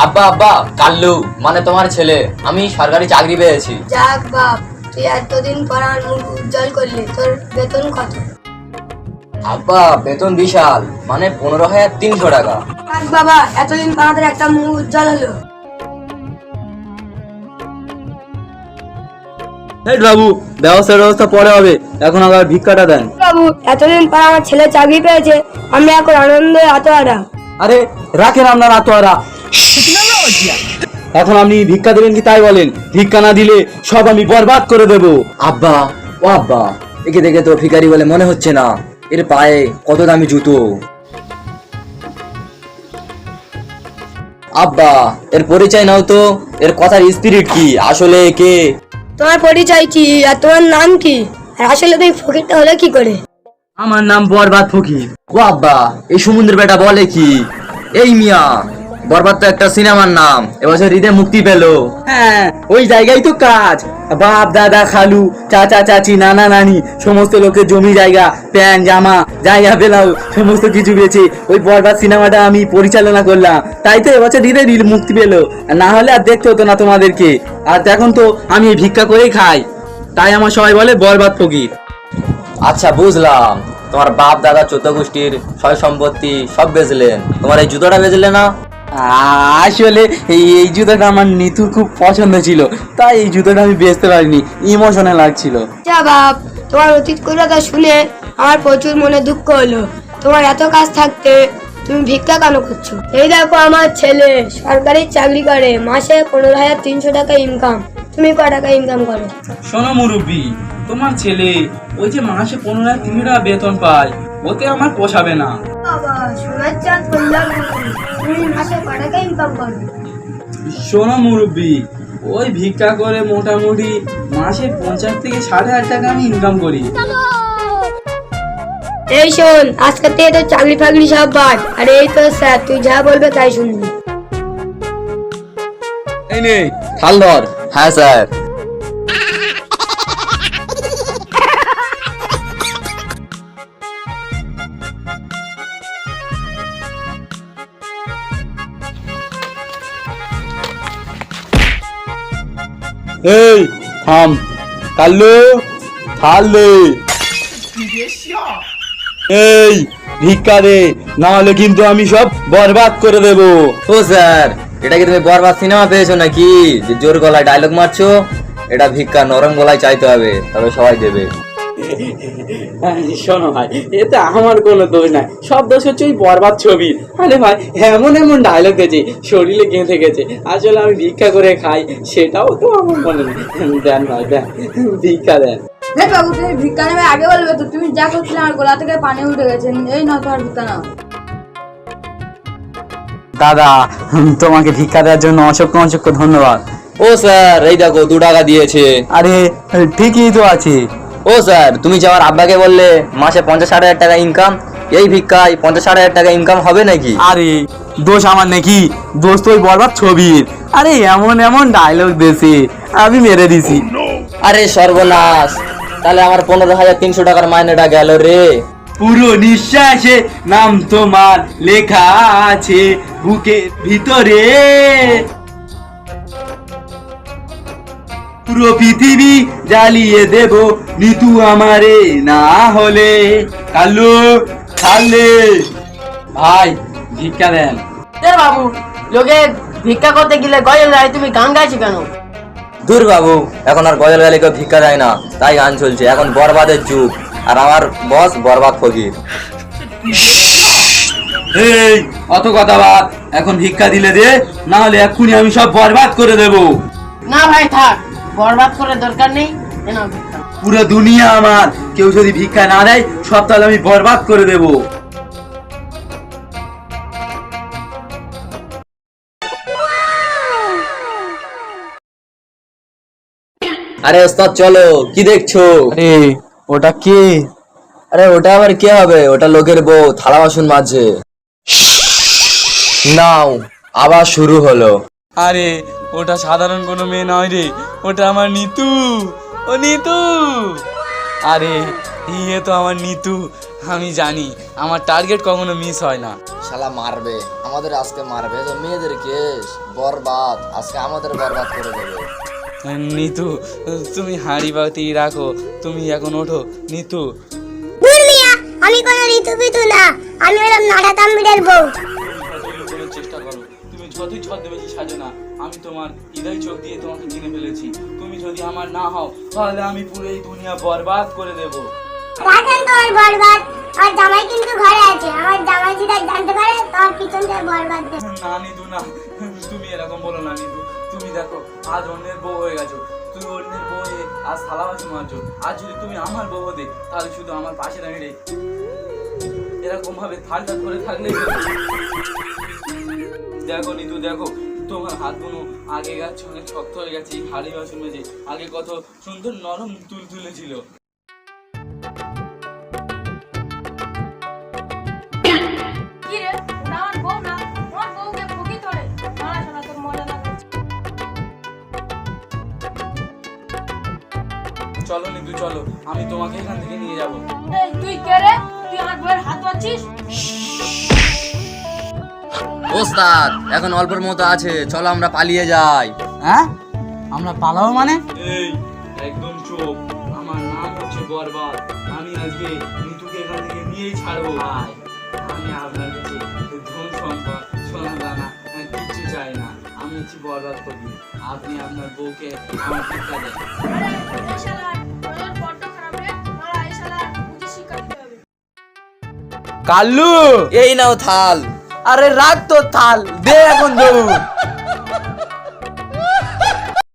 আব্বা আব্বা, কাল্লু মানে তোমার ছেলে, আমি সরকারি চাকরি পেয়েছি। যাক বাপ, তুই এতদিন পর আমার মুখ উজ্জ্বল করলি। তোর বেতন কত? আব্বা বেতন বিশাল, মানে 15,300 টাকা। যাক বাবা, এতদিন পর আমাদের একটা মুখ উজ্জ্বল হলো। বাবু, ব্যবস্থা পরে হবে, এখন আবার ভিক্ষাটা দেন। বাবু, এতদিন পর আমার ছেলে চাকরি পেয়েছে, আমি এখন আনন্দে আত্মহারা। আরে রাখেন আপনার আতোয়ারা। এখন আপনি ভিক্ষা দেবেন কি তাই বলেন? ভিক্ষা না দিলে সব আমি বরবাদ করে দেব। আব্বা ও আব্বা, একে দেখে তো ভিখারি বলে মনে হচ্ছে না, এর পায়ে কত দামি জুতো। আব্বা এর পরিচয় নাও তো, এর কথার স্পিরিট কি, আসলে কে? তোমার পরিচয় কি আর তোমার নাম কি? আর আসলে তুমি ফকিরটা হলে কি করে? আমার নাম বরবাদ ফকির। ও আব্বা, এই সমুদ্রের বেটা বলে কি? এই মিয়া, বরবাদ তো একটা সিনেমার নাম, এবছর ঈদে মুক্তি পেলো। হ্যাঁ, ওই জায়গায় তো কাজ। বাপ দাদা খালু চাচা চাচি নানা নানি সমস্ত লোকের জমি জায়গা প্যান্ট জামা জায়গা পেলাম সমস্ত কিছু বেচে ওই বরবাদ সিনেমাটা আমি পরিচালনা করলাম, তাই তো এবছর ঈদে মুক্তি পেলো। না হলে আর দেখতে হতো না তোমাদেরকে। আর এখন তো আমি এই ভিক্ষা করেই খাই, তাই আমার সবাই বলে বরবাদ ফকির। আচ্ছা বুঝলাম, তোমার বাপ দাদা চোদ্দ গোষ্ঠীর সয় সম্পত্তি সব বেচলেন, তোমার এই জুতোটা বেচলে না? আসলে এই জুতোটা আমার নিতুর খুব পছন্দ ছিল, তাই এই জুতোটা আমি বেচতে পারিনি, ইমোশনাল লাগছিল। যা বাপ, তোমার অতীত কথা শুনে আমার প্রচুর মনে দুঃখ হলো। তোমার এত কাজ থাকতে তুমি ভিক্ষা কেন করছো? এই দেখো, আমার ছেলে সরকারি চাকরি করে, মাসে 15,300 টাকা ইনকাম। তুমি ক টাকা ইনকাম করো? শোনো মুরব্বী, তোমার ছেলে ওই যে মাসে 15,300 টাকা বেতন পায়, ওতে আমার পোষাবে না। বাবা, সোনার চাঁদ বললাম, তুমি মাসে ক টাকা ইনকাম করো? শোনো মুরব্বী, ওই ভিক্ষা করে মোটামুটি মাসে 50 থেকে 60,000 টাকা আমি ইনকাম করি। এই শোন, আজকে থেকে তো চাকরি ফাকরি সব বাদ। আর এই তো স্যার, তুই যা বলবে তাই শুনবি। এই নে থাল ধর। হ্যাঁ স্যার। এই থাম, কাল্লু থাল দে। এই ভিক্ষা দে, না হলে কিন্তু আমি সব বরবাদ করে দেব। ও স্যার, এটা কি তুমি বরবাদ সিনেমা পেয়েছো নাকি যে জোর গলায় ডায়লগ মারছো? এটা ভিক্ষা নরম গলায় চাইতে হবে, তবে সবাই দেবে। শোনো ভাই, এতে আমার কোনো দোষ নাই, সব দোষ হচ্ছে ওই বরবাদ ছবির। আরে ভাই, এমন এমন ডায়লগ দিয়েছে শরীরে গেঁথে গেছে। আসলে আমি ভিক্ষা করে খাই, সেটাও তো আমার মনে নেই। দেন ভাই দেন, ভিক্ষা দেন। বাবু, তুমি ভিক্ষা নেবে আগে বলবে তো। তুমি যা করছিলে আমার গলা থেকে পানি উঠে গেছে। এই নাও তোমার ভিক্ষা নাও। দাদা, তোমাকে ভিক্ষা দেওয়ার জন্য অসংখ্য ধন্যবাদ। ও স্যার, এই দেখো 2 টাকা দিয়েছে। আরে ঠিকই তো আছে। ও স্যার, তুমি যে আমার আব্বাকে বললে মাসে 50-60 হাজার টাকা ইনকাম, এই ভিক্ষায় 50-60 হাজার টাকা ইনকাম হবে নাকি? আরে দোষ আমার নাকি? দোষ তো ওই বরবাদ ছবির। আরে এমন এমন ডায়লগ দিয়েছে, আমি মেরে দিছি। আরে সর্বনাশ, তাহলে আমার 15,300 টাকার মাইনেটা গেল রে। পুরো নিঃশ্বাসে নাম তোমার লেখা আছে বুকের ভিতরে, পুরো পৃথিবী জ্বালিয়ে দেব নিতু আমারে না হলে। কাল্লু খালে ভাই, ভিক্ষা দেন। বাবু, লোকে ভিক্ষা করতে গেলে গজল গায়, তুমি গান গাইছো কেন? দূর বাবু, এখন আর গজল গালে কেউ ভিক্ষা দেয় না, তাই গান চলছে। এখন বরবাদের যুগ, আর আমার বস বরবাদ ফকির। এই অত কথা বাদ, এখন ভিক্ষা দিলে দে, না হলে এক্ষুনি আমি সব বরবাদ করে দেব। না ভাই থাক, বরবাদ করার দরকার নেই। এ নাও ভিক্ষা। পুরো দুনিয়া আমার, কেউ যদি ভিক্ষা না দেয় সব তাহলে আমি বরবাদ করে দেব। আরে ওস্তাদ চলো, কি দেখছো? আরে ওটা কে? আরে ওটা আবার কে হবে? ওটা লোকের বউ থালা বাসন মাজে। নাও, আবার শুরু হলো। আরে ওটা সাধারণ কোনো মেয়ে নয় রে, ওটা আমার নিতু। ও নিতু, আরে ইয়ে তো আমার নিতু। আমি জানি আমার টার্গেট কখনো মিস হয় না। শালা মারবে, আমাদের আজকে মারবে। তো মেয়েদের কেস বরবাদ, আজকে আমাদের বরবাদ করে দেবে। নিতু, তুমি হাঁড়ি বাতি রাখো, তুমি এখন ওঠো। নিতু, আমি কোনো ঋতু পিতু না, আমি হলাম নাড়া তাম্বিরের বউ। লুকোনোর চেষ্টা করো, তুমি যতই ছদ্মবেশী সাজো না, আমি তোমার হৃদয় চোখ দিয়ে তোমাকে চিনে ফেলেছি। তুমি যদি আমার না হও তাহলে আমি পুরো এই দুনিয়া বরবাদ করে দেবো। রাখেন তোমার বরবাদ, আর জামাই কিন্তু ঘরে আছে। আমার জামাই যদি জানতে পারে তোমার পিছন থেকে বরবাদ দেবে। না নিতু না, তুমি এরকম বলো না নিতু। তুমি দেখো আজ অন্যের বউ হয়ে গেছো, তুমি অন্যের বউ হয়ে আজ থালাবাসি মারছো। আর যদি তুমি আমার বউ হতে তাহলে শুধু আমার পাশে দাঁড়িয়ে এরকম ভাবে থালটা করে থাকলে। দেখো নিতু, দেখো তোমার হাতগুলো আগে গেছে অনেক শক্ত হয়ে গেছে। এই হাড়ি বাসন মেজে আগে কত সুন্দর নরম তুলে ছিল। কি রে, ওটা আমার বউ না? আমার বউকে বকি তোরে মারা শোনা, তোর মজা লাগছে। চলো নিতু চলো, আমি তোমাকে এখান থেকে নিয়ে যাবো। এই তুই কে রে? তুই আমার বউয়ের হাত ধরছিস? ওস্তাদ এখন অল্পের মতো আছে, চলো আমরা পালিয়ে যাই। হ্যাঁ, আমরা পালাবো মানে? এই একদম চুপ, আমার নাম হচ্ছে বরবাদ। আমি আজকে নিতুকে এখান থেকে নিয়েই ছাড়বো। ভাই, আমি আপনার কাছে ধন সম্পদ সোনা দানা কিচ্ছু চাই না। আমি হচ্ছি বরবাদ কবি। আপনি আপনার বউকে আমার শিক্ষা দেন। এই শালার তোর বড্ড খারাপ রে, মারা এই শালার বুঝি শিক্ষা দিতে হবে। কাল্লু, এই নাও থাল। আরে রাখ তো থাল, দে এখন দৌড়।